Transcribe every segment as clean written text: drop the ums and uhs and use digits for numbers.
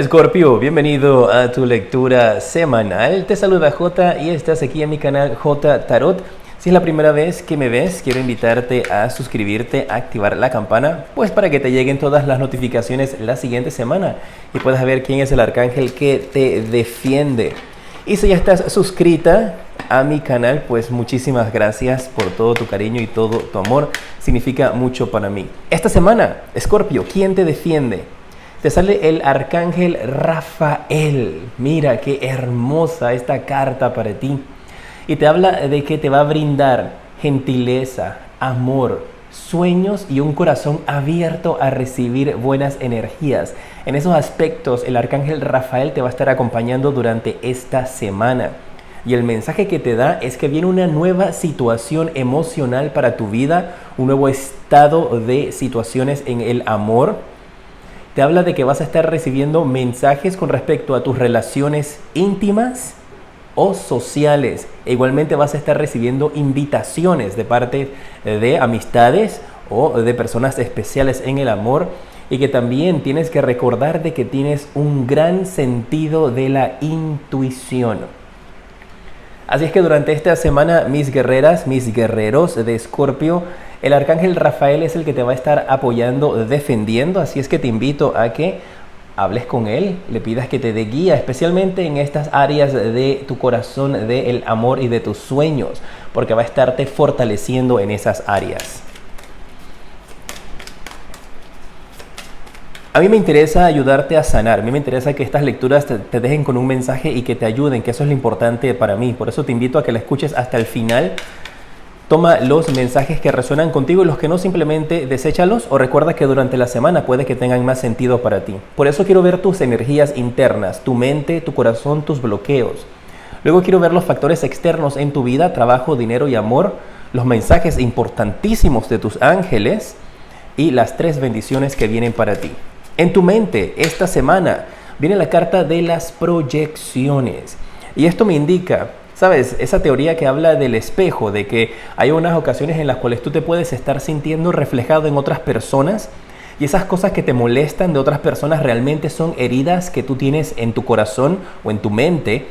Escorpio, bienvenido a tu lectura semanal. Te saluda J y estás aquí en mi canal J Tarot. Si es la primera vez que me ves, quiero invitarte a suscribirte, a activar la campana, pues para que te lleguen todas las notificaciones la siguiente semana y puedas ver quién es el arcángel que te defiende. Y si ya estás suscrita a mi canal, pues muchísimas gracias por todo tu cariño y todo tu amor. Significa mucho para mí. Esta semana, Escorpio, ¿quién te defiende? Te sale el arcángel Rafael. Mira qué hermosa esta carta para ti. Y te habla de que te va a brindar gentileza, amor, sueños y un corazón abierto a recibir buenas energías. En esos aspectos, el arcángel Rafael te va a estar acompañando durante esta semana. Y el mensaje que te da es que viene una nueva situación emocional para tu vida, un nuevo estado de situaciones en el amor. Te habla de que vas a estar recibiendo mensajes con respecto a tus relaciones íntimas o sociales. E igualmente vas a estar recibiendo invitaciones de parte de amistades o de personas especiales en el amor. Y que también tienes que recordar de que tienes un gran sentido de la intuición. Así es que durante esta semana, mis guerreras, mis guerreros de Escorpio, el arcángel Rafael es el que te va a estar apoyando, defendiendo. Así es que te invito a que hables con él, le pidas que te dé guía, especialmente en estas áreas de tu corazón, del amor y de tus sueños, porque va a estarte fortaleciendo en esas áreas. A mí me interesa ayudarte a sanar, a mí me interesa que estas lecturas te dejen con un mensaje y que te ayuden, que eso es lo importante para mí. Por eso te invito a que la escuches hasta el final. Toma los mensajes que resuenan contigo y los que no, simplemente deséchalos o recuerda que durante la semana puede que tengan más sentido para ti. Por eso quiero ver tus energías internas, tu mente, tu corazón, tus bloqueos. Luego quiero ver los factores externos en tu vida, trabajo, dinero y amor, los mensajes importantísimos de tus ángeles y las 3 bendiciones que vienen para ti. En tu mente, esta semana, viene la carta de las proyecciones. Y esto me indica, ¿sabes? Esa teoría que habla del espejo, de que hay unas ocasiones en las cuales tú te puedes estar sintiendo reflejado en otras personas y esas cosas que te molestan de otras personas realmente son heridas que tú tienes en tu corazón o en tu mente,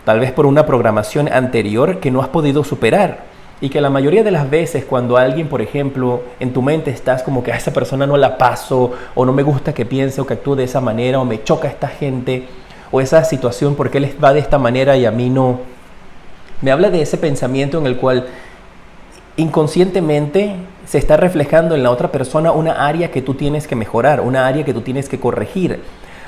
tal vez por una programación anterior que no has podido superar. Y que la mayoría de las veces cuando alguien, por ejemplo, en tu mente estás como que a esa persona no la paso, o no me gusta que piense o que actúe de esa manera, o me choca esta gente, o esa situación porque él va de esta manera y a mí no. Me habla de ese pensamiento en el cual inconscientemente se está reflejando en la otra persona una área que tú tienes que mejorar, una área que tú tienes que corregir.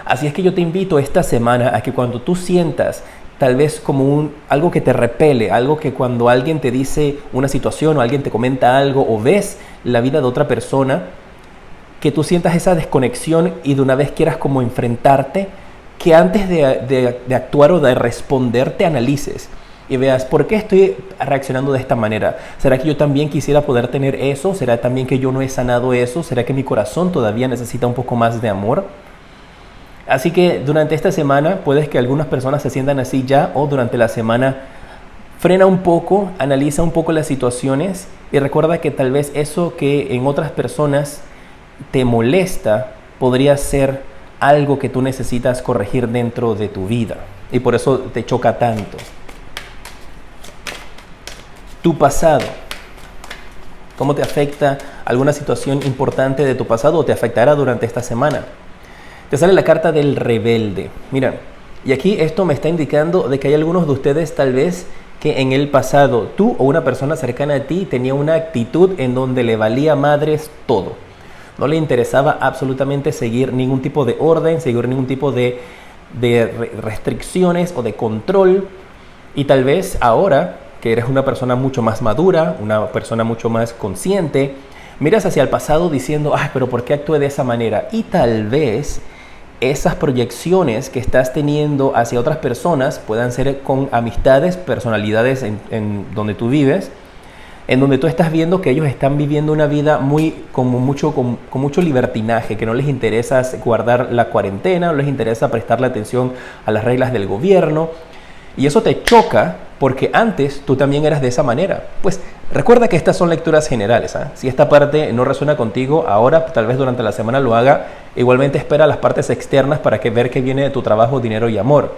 Así es que yo te invito esta semana a que cuando tú sientas tal vez como algo que te repele, algo que cuando alguien te dice una situación o alguien te comenta algo o ves la vida de otra persona, que tú sientas esa desconexión y de una vez quieras como enfrentarte, que antes de actuar o de responder te analices y veas por qué estoy reaccionando de esta manera. ¿Será que yo también quisiera poder tener eso? ¿Será también que yo no he sanado eso? ¿Será que mi corazón todavía necesita un poco más de amor? Así que durante esta semana puedes que algunas personas se sientan así ya, o durante la semana frena un poco, analiza un poco las situaciones y recuerda que tal vez eso que en otras personas te molesta podría ser algo que tú necesitas corregir dentro de tu vida y por eso te choca tanto. Tu pasado. ¿Cómo te afecta alguna situación importante de tu pasado o te afectará durante esta semana? Te sale la carta del rebelde. Mira, y aquí esto me está indicando de que hay algunos de ustedes tal vez que en el pasado tú o una persona cercana a ti tenía una actitud en donde le valía madres todo. No le interesaba absolutamente seguir ningún tipo de orden, seguir ningún tipo de restricciones o de control. Y tal vez ahora que eres una persona mucho más madura, una persona mucho más consciente, miras hacia el pasado diciendo, ay, pero ¿por qué actué de esa manera? Y tal vez esas proyecciones que estás teniendo hacia otras personas puedan ser con amistades, personalidades en donde tú vives, en donde tú estás viendo que ellos están viviendo una vida con mucho libertinaje, que no les interesa guardar la cuarentena, no les interesa prestarle atención a las reglas del gobierno. Y eso te choca porque antes tú también eras de esa manera. Pues recuerda que estas son lecturas generales. Si esta parte no resuena contigo, ahora tal vez durante la semana lo haga. Igualmente espera las partes externas para ver qué viene de tu trabajo, dinero y amor.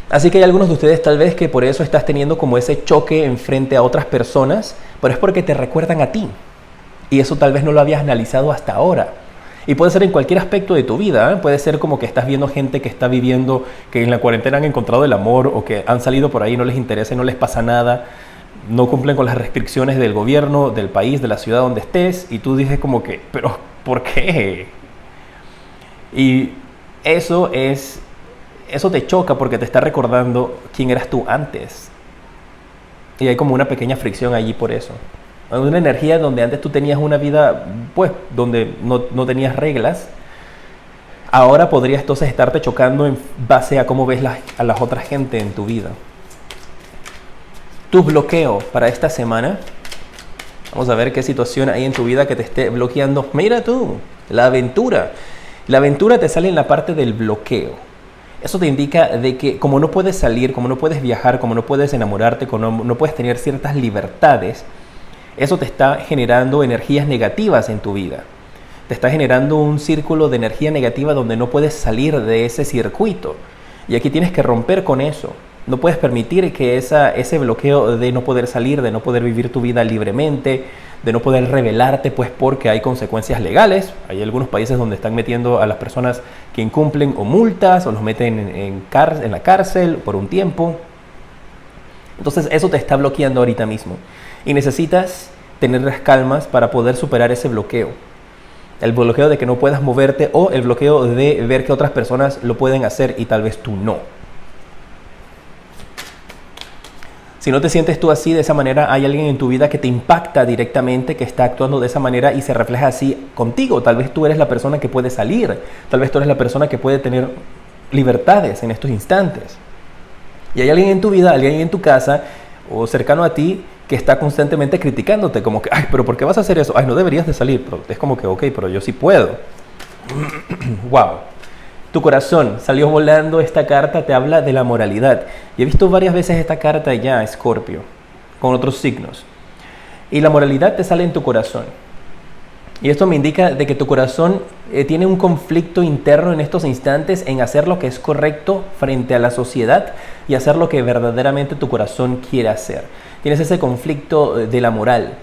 Así que hay algunos de ustedes tal vez que por eso estás teniendo como ese choque en frente a otras personas, pero es porque te recuerdan a ti. Y eso tal vez no lo habías analizado hasta ahora. Y puede ser en cualquier aspecto de tu vida. Puede ser como que estás viendo gente que está viviendo, que en la cuarentena han encontrado el amor o que han salido por ahí, no les interesa y no les pasa nada. No cumplen con las restricciones del gobierno, del país, de la ciudad donde estés. Y tú dices como que, pero ¿por qué? Y eso te choca porque te está recordando quién eras tú antes. Y hay como una pequeña fricción allí por eso. Una energía donde antes tú tenías una vida, pues, donde no tenías reglas. Ahora podría entonces estarte chocando en base a cómo ves a las otras gente en tu vida. Tu bloqueo para esta semana. Vamos a ver qué situación hay en tu vida que te esté bloqueando. Mira tú, la aventura. La aventura te sale en la parte del bloqueo. Eso te indica de que como no puedes salir, como no puedes viajar, como no puedes enamorarte, como no puedes tener ciertas libertades, eso te está generando energías negativas en tu vida. Te está generando un círculo de energía negativa donde no puedes salir de ese circuito. Y aquí tienes que romper con eso. No puedes permitir que ese bloqueo de no poder salir, de no poder vivir tu vida libremente, de no poder rebelarte, pues porque hay consecuencias legales. Hay algunos países donde están metiendo a las personas que incumplen o multas o los meten en la cárcel por un tiempo. Entonces eso te está bloqueando ahorita mismo. Y necesitas tener las calmas para poder superar ese bloqueo. El bloqueo de que no puedas moverte o el bloqueo de ver que otras personas lo pueden hacer y tal vez tú no. Si no te sientes tú así, de esa manera, hay alguien en tu vida que te impacta directamente, que está actuando de esa manera y se refleja así contigo. Tal vez tú eres la persona que puede salir. Tal vez tú eres la persona que puede tener libertades en estos instantes. Y hay alguien en tu vida, alguien en tu casa o cercano a ti que está constantemente criticándote, como que, ay, pero ¿por qué vas a hacer eso? Ay, no deberías de salir. Pero es como que, ok, pero yo sí puedo. Wow. Tu corazón salió volando. Esta carta te habla de la moralidad. Y he visto varias veces esta carta ya, Escorpio, con otros signos. Y la moralidad te sale en tu corazón. Y esto me indica de que tu corazón tiene un conflicto interno en estos instantes en hacer lo que es correcto frente a la sociedad y hacer lo que verdaderamente tu corazón quiere hacer. Tienes ese conflicto de la moral.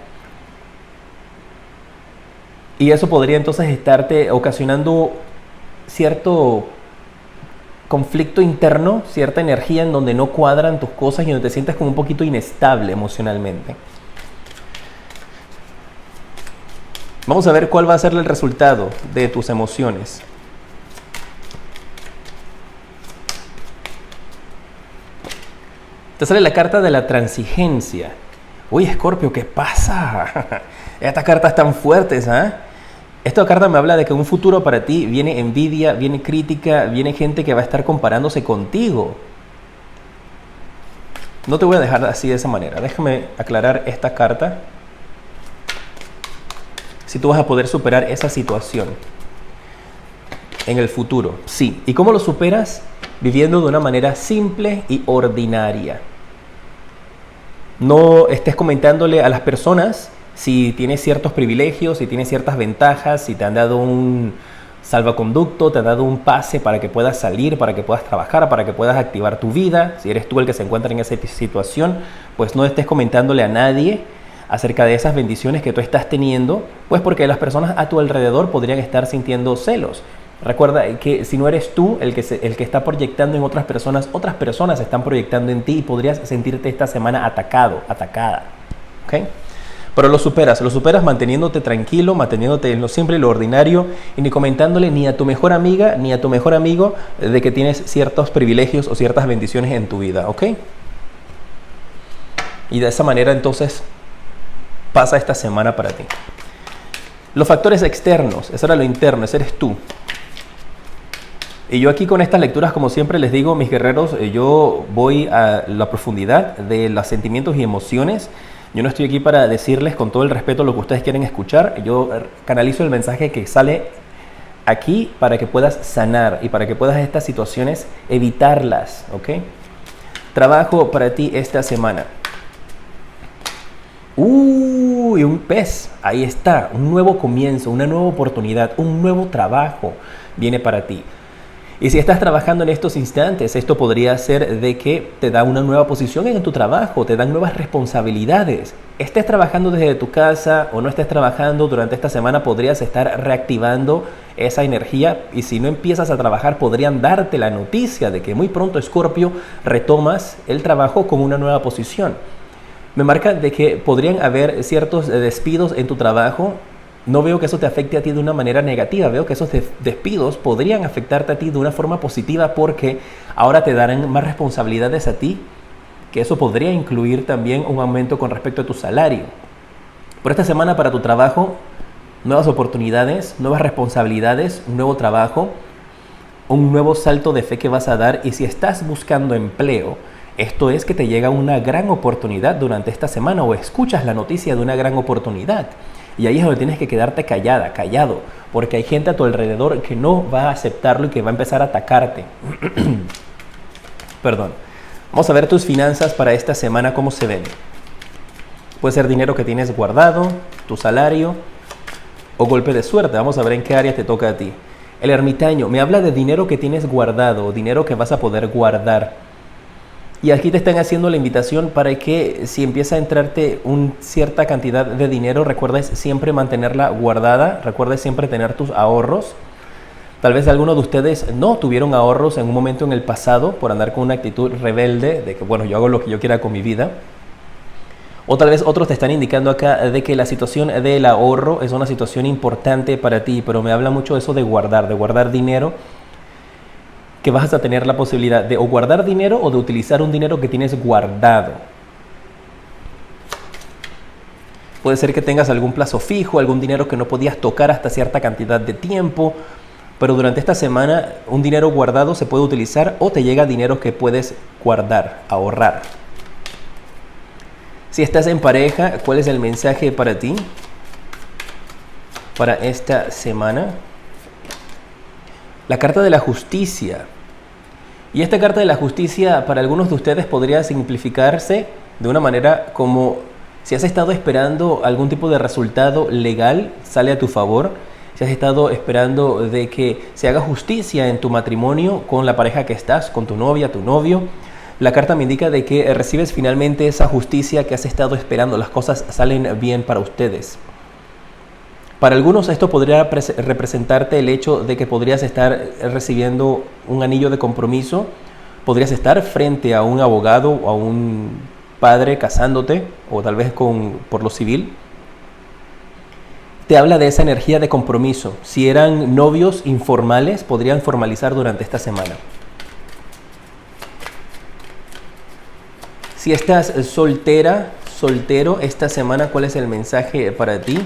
Y eso podría entonces estarte ocasionando cierto conflicto interno, cierta energía en donde no cuadran tus cosas y donde te sientes como un poquito inestable emocionalmente. Vamos a ver cuál va a ser el resultado de tus emociones. Te sale la carta de la transigencia. Uy, Escorpio, ¿qué pasa? Estas cartas están fuertes, ¿ah? Esta carta me habla de que en un futuro para ti viene envidia, viene crítica, viene gente que va a estar comparándose contigo. No te voy a dejar así de esa manera. Déjame aclarar esta carta. Si tú vas a poder superar esa situación en el futuro. Sí. ¿Y cómo lo superas? Viviendo de una manera simple y ordinaria. No estés comentándole a las personas si tienes ciertos privilegios, si tienes ciertas ventajas, si te han dado un salvaconducto, te han dado un pase para que puedas salir, para que puedas trabajar, para que puedas activar tu vida. Si eres tú el que se encuentra en esa situación, pues no estés comentándole a nadie acerca de esas bendiciones que tú estás teniendo, pues porque las personas a tu alrededor podrían estar sintiendo celos. Recuerda que si no eres tú el que está proyectando en otras personas están proyectando en ti y podrías sentirte esta semana atacada. ¿Ok? Pero lo superas manteniéndote tranquilo, manteniéndote en lo simple y lo ordinario y ni comentándole ni a tu mejor amiga ni a tu mejor amigo de que tienes ciertos privilegios o ciertas bendiciones en tu vida, ¿ok? Y de esa manera entonces pasa esta semana para ti. Los factores externos, eso era lo interno, ese eres tú. Y yo aquí con estas lecturas, como siempre les digo, mis guerreros, yo voy a la profundidad de los sentimientos y emociones. Yo no estoy aquí para decirles con todo el respeto lo que ustedes quieren escuchar. Yo canalizo el mensaje que sale aquí para que puedas sanar y para que puedas estas situaciones evitarlas, ¿ok? Trabajo para ti esta semana. Uy, un pez. Ahí está, un nuevo comienzo, una nueva oportunidad, un nuevo trabajo viene para ti. Y si estás trabajando en estos instantes, esto podría ser de que te da una nueva posición en tu trabajo, te dan nuevas responsabilidades. Estés trabajando desde tu casa o no estés trabajando durante esta semana, podrías estar reactivando esa energía, y si no empiezas a trabajar podrían darte la noticia de que muy pronto, Escorpio, retomas el trabajo con una nueva posición. Me marca de que podrían haber ciertos despidos en tu trabajo. No veo que eso te afecte a ti de una manera negativa, veo que esos despidos podrían afectarte a ti de una forma positiva, porque ahora te darán más responsabilidades a ti, que eso podría incluir también un aumento con respecto a tu salario. Por esta semana para tu trabajo, nuevas oportunidades, nuevas responsabilidades, un nuevo trabajo, un nuevo salto de fe que vas a dar. Y si estás buscando empleo, esto es que te llega una gran oportunidad durante esta semana, o escuchas la noticia de una gran oportunidad. Y ahí es donde tienes que quedarte callado, porque hay gente a tu alrededor que no va a aceptarlo y que va a empezar a atacarte. Perdón. Vamos a ver tus finanzas para esta semana, cómo se ven. Puede ser dinero que tienes guardado, tu salario o golpe de suerte. Vamos a ver en qué área te toca a ti. El ermitaño me habla de dinero que tienes guardado, dinero que vas a poder guardar. Y aquí te están haciendo la invitación para que si empieza a entrarte una cierta cantidad de dinero, recuerdes siempre mantenerla guardada, recuerdes siempre tener tus ahorros. Tal vez algunos de ustedes no tuvieron ahorros en un momento en el pasado por andar con una actitud rebelde de que, bueno, yo hago lo que yo quiera con mi vida. O tal vez otros te están indicando acá de que la situación del ahorro es una situación importante para ti, pero me habla mucho eso de guardar dinero, que vas a tener la posibilidad de o guardar dinero o de utilizar un dinero que tienes guardado. Puede ser que tengas algún plazo fijo, algún dinero que no podías tocar hasta cierta cantidad de tiempo, pero durante esta semana un dinero guardado se puede utilizar, o te llega dinero que puedes guardar, ahorrar. Si estás en pareja, ¿cuál es el mensaje para ti para esta semana? La carta de la justicia. Y esta carta de la justicia para algunos de ustedes podría simplificarse de una manera como si has estado esperando algún tipo de resultado legal, sale a tu favor. Si has estado esperando de que se haga justicia en tu matrimonio con la pareja que estás, con tu novia, tu novio, la carta me indica de que recibes finalmente esa justicia que has estado esperando. Las cosas salen bien para ustedes. Para algunos esto podría representarte el hecho de que podrías estar recibiendo un anillo de compromiso, podrías estar frente a un abogado o a un padre casándote, o tal vez por lo civil. Te habla de esa energía de compromiso. Si eran novios informales, podrían formalizar durante esta semana. Si estás soltero esta semana, ¿cuál es el mensaje para ti?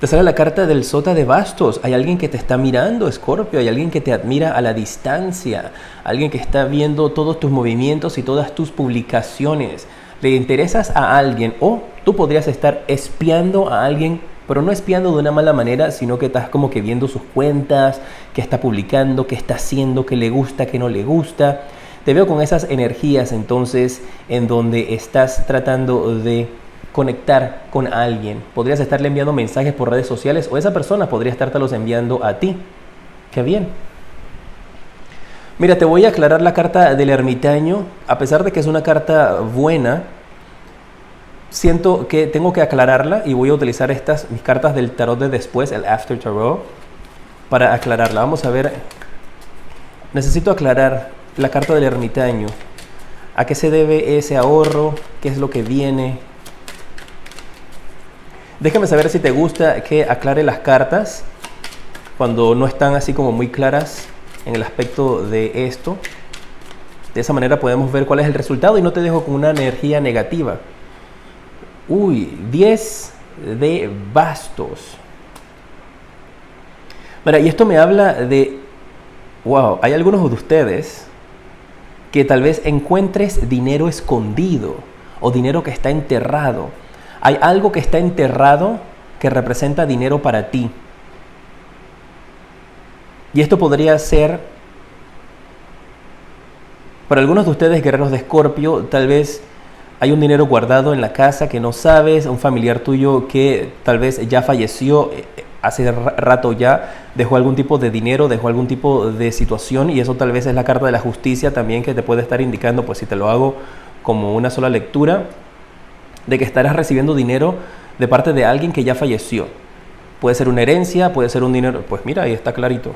Te sale la carta del Sota de Bastos. Hay alguien que te está mirando, Escorpio. Hay alguien que te admira a la distancia. Alguien que está viendo todos tus movimientos y todas tus publicaciones. Le interesas a alguien, o tú podrías estar espiando a alguien, pero no espiando de una mala manera, sino que estás como que viendo sus cuentas, qué está publicando, qué está haciendo, qué le gusta, qué no le gusta. Te veo con esas energías entonces en donde estás tratando de conectar con alguien. Podrías estarle enviando mensajes por redes sociales, o esa persona podría estártelos enviando a ti. ¡Qué bien! Mira, te voy a aclarar la carta del ermitaño. A pesar de que es una carta buena, siento que tengo que aclararla, y voy a utilizar mis cartas del tarot de después, el After Tarot, para aclararla. Vamos a ver. Necesito aclarar la carta del ermitaño. ¿A qué se debe ese ahorro? ¿Qué es lo que viene? Déjame saber si te gusta que aclare las cartas cuando no están así como muy claras en el aspecto de esto. De esa manera podemos ver cuál es el resultado y no te dejo con una energía negativa. Uy, 10 de bastos. Mira, y esto me habla de, wow, hay algunos de ustedes que tal vez encuentres dinero escondido o dinero que está enterrado. Hay algo que está enterrado que representa dinero para ti. Y esto podría ser Para algunos de ustedes, guerreros de Escorpio, tal vez hay un dinero guardado en la casa que no sabes, un familiar tuyo que tal vez ya falleció hace rato ya, dejó algún tipo de dinero, dejó algún tipo de situación, y eso tal vez es la carta de la justicia también que te puede estar indicando, pues si te lo hago como una sola lectura, de que estarás recibiendo dinero de parte de alguien que ya falleció. Puede ser una herencia, puede ser un dinero, pues mira, ahí está clarito.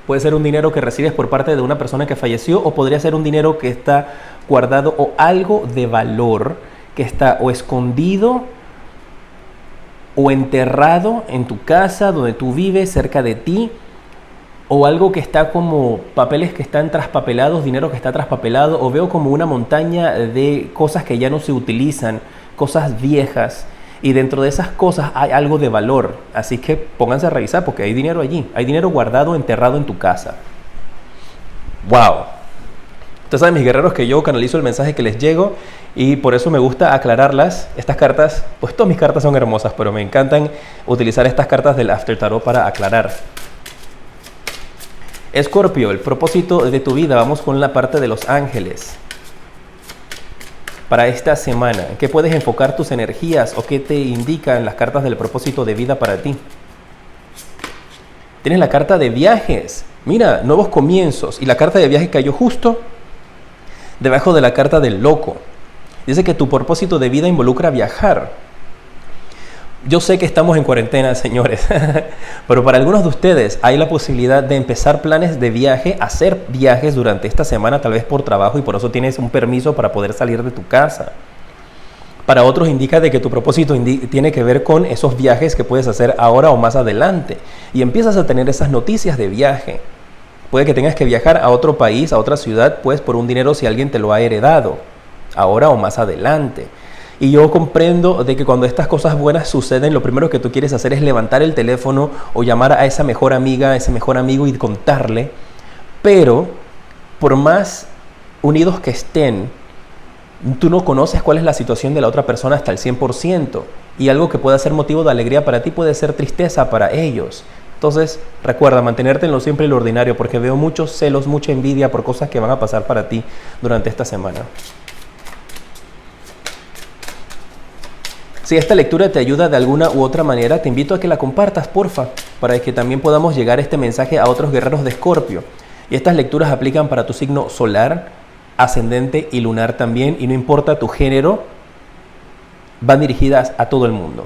Puede ser un dinero que recibes por parte de una persona que falleció, o podría ser un dinero que está guardado o algo de valor que está o escondido o enterrado en tu casa, donde tú vives, cerca de ti, o algo que está como papeles que están traspapelados, dinero que está traspapelado, o veo como una montaña de cosas que ya no se utilizan, cosas viejas, y dentro de esas cosas hay algo de valor. Así que pónganse a revisar porque hay dinero allí, hay dinero guardado, enterrado en tu casa. ¡Wow! Ustedes saben, mis guerreros, que yo canalizo el mensaje que les llego y por eso me gusta aclararlas. Estas cartas, pues todas mis cartas son hermosas, pero me encantan utilizar estas cartas del After Tarot para aclarar. Escorpio, el propósito de tu vida. Vamos con la parte de los ángeles. Para esta semana, ¿en qué puedes enfocar tus energías o qué te indican las cartas del propósito de vida para ti? Tienes la carta de viajes. Mira, nuevos comienzos. Y la carta de viajes cayó justo debajo de la carta del loco. Dice que tu propósito de vida involucra viajar. Yo sé que estamos en cuarentena, señores, pero para algunos de ustedes hay la posibilidad de empezar planes de viaje, hacer viajes durante esta semana, tal vez por trabajo, y por eso tienes un permiso para poder salir de tu casa. Para otros indica de que tu propósito tiene que ver con esos viajes que puedes hacer ahora o más adelante, y empiezas a tener esas noticias de viaje. Puede que tengas que viajar a otro país, a otra ciudad, pues por un dinero si alguien te lo ha heredado, ahora o más adelante. Y yo comprendo de que cuando estas cosas buenas suceden, lo primero que tú quieres hacer es levantar el teléfono o llamar a esa mejor amiga, a ese mejor amigo y contarle. Pero, por más unidos que estén, tú no conoces cuál es la situación de la otra persona hasta el 100%. Y algo que pueda ser motivo de alegría para ti puede ser tristeza para ellos. Entonces, recuerda mantenerte en lo simple y lo ordinario, porque veo muchos celos, mucha envidia por cosas que van a pasar para ti durante esta semana. Si esta lectura te ayuda de alguna u otra manera, te invito a que la compartas, porfa, para que también podamos llegar este mensaje a otros guerreros de Escorpio. Y estas lecturas aplican para tu signo solar, ascendente y lunar también, y no importa tu género, van dirigidas a todo el mundo.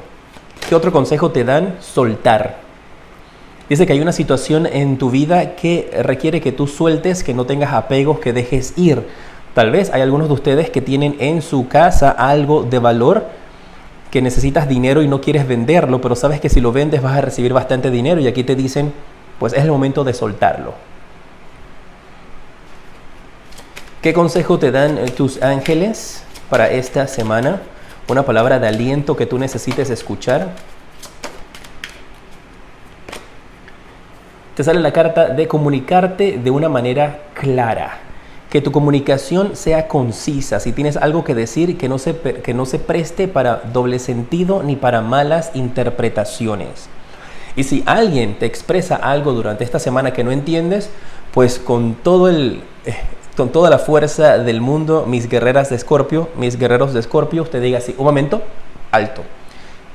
¿Qué otro consejo te dan? Soltar. Dice que hay una situación en tu vida que requiere que tú sueltes, que no tengas apegos, que dejes ir. Tal vez hay algunos de ustedes que tienen en su casa algo de valor, que necesitas dinero y no quieres venderlo, pero sabes que si lo vendes vas a recibir bastante dinero, y aquí te dicen, pues es el momento de soltarlo. ¿Qué consejo te dan tus ángeles para esta semana? Una palabra de aliento que tú necesites escuchar. Te sale la carta de comunicarte de una manera clara. Que tu comunicación sea concisa. Si tienes algo que decir, que no se preste para doble sentido ni para malas interpretaciones. Y si alguien te expresa algo durante esta semana que no entiendes, pues con toda la fuerza del mundo, mis guerreras de Escorpio, mis guerreros de Escorpio, usted diga así: un momento, alto.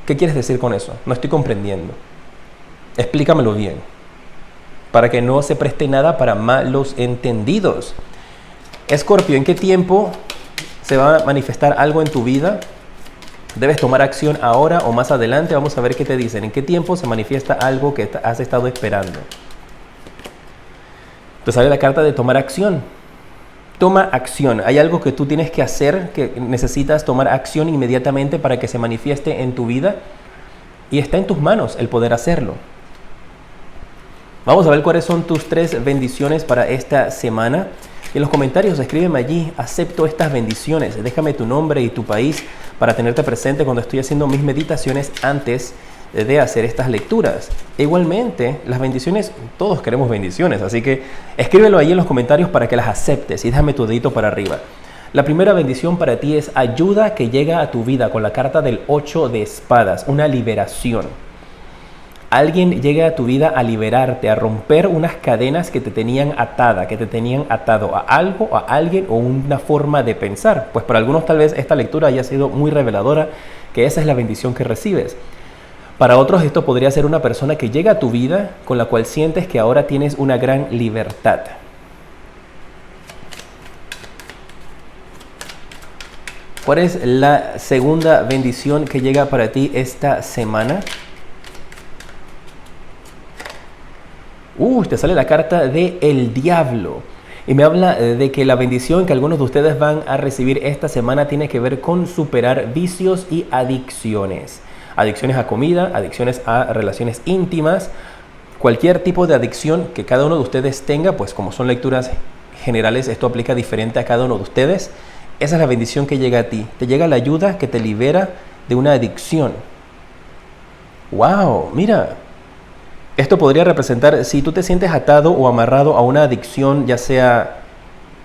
¿Qué quieres decir con eso? No estoy comprendiendo. Explícamelo bien, para que no se preste nada para malos entendidos. Escorpio, ¿en qué tiempo se va a manifestar algo en tu vida? ¿Debes tomar acción ahora o más adelante? Vamos a ver qué te dicen. ¿En qué tiempo se manifiesta algo que has estado esperando? Te sale la carta de tomar acción. Toma acción. Hay algo que tú tienes que hacer, que necesitas tomar acción inmediatamente para que se manifieste en tu vida, y está en tus manos el poder hacerlo. Vamos a ver cuáles son tus 3 bendiciones para esta semana. Y en los comentarios escríbeme allí: acepto estas bendiciones. Déjame tu nombre y tu país para tenerte presente cuando estoy haciendo mis meditaciones antes de hacer estas lecturas. E igualmente, las bendiciones, todos queremos bendiciones, así que escríbelo ahí en los comentarios para que las aceptes y déjame tu dedito para arriba. La primera bendición para ti es ayuda que llega a tu vida con la carta del 8 de espadas, una liberación. Alguien llega a tu vida a liberarte, a romper unas cadenas que te tenían atada, que te tenían atado a algo, a alguien o una forma de pensar. Pues para algunos tal vez esta lectura haya sido muy reveladora, que esa es la bendición que recibes. Para otros esto podría ser una persona que llega a tu vida con la cual sientes que ahora tienes una gran libertad. ¿Cuál es la segunda bendición que llega para ti esta semana? Te sale la carta de el diablo. Y me habla de que la bendición que algunos de ustedes van a recibir esta semana tiene que ver con superar vicios y adicciones. Adicciones a comida, adicciones a relaciones íntimas, cualquier tipo de adicción que cada uno de ustedes tenga, pues como son lecturas generales, esto aplica diferente a cada uno de ustedes. Esa es la bendición que llega a ti. Te llega la ayuda que te libera de una adicción. ¡Wow! Mira. Esto podría representar si tú te sientes atado o amarrado a una adicción, ya sea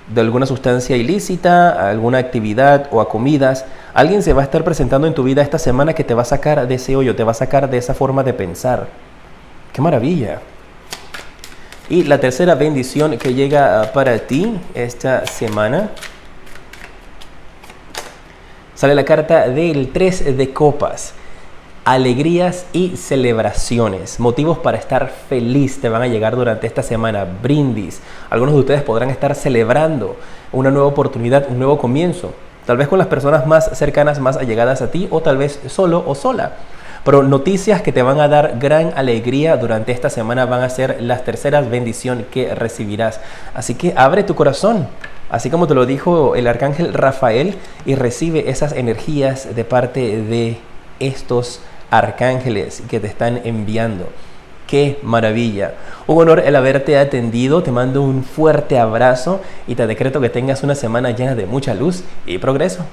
de alguna sustancia ilícita, a alguna actividad o a comidas. Alguien se va a estar presentando en tu vida esta semana que te va a sacar de ese hoyo, te va a sacar de esa forma de pensar. ¡Qué maravilla! Y la tercera bendición que llega para ti esta semana, sale la carta del 3 de copas. Alegrías y celebraciones, motivos para estar feliz te van a llegar durante esta semana, brindis. Algunos de ustedes podrán estar celebrando una nueva oportunidad, un nuevo comienzo, tal vez con las personas más cercanas, más allegadas a ti, o tal vez solo o sola. Pero noticias que te van a dar gran alegría durante esta semana van a ser las terceras bendiciones que recibirás. Así que abre tu corazón, así como te lo dijo el arcángel Rafael, y recibe esas energías de parte de estos arcángeles que te están enviando. ¡Qué maravilla! Un honor el haberte atendido. Te mando un fuerte abrazo y te decreto que tengas una semana llena de mucha luz y progreso.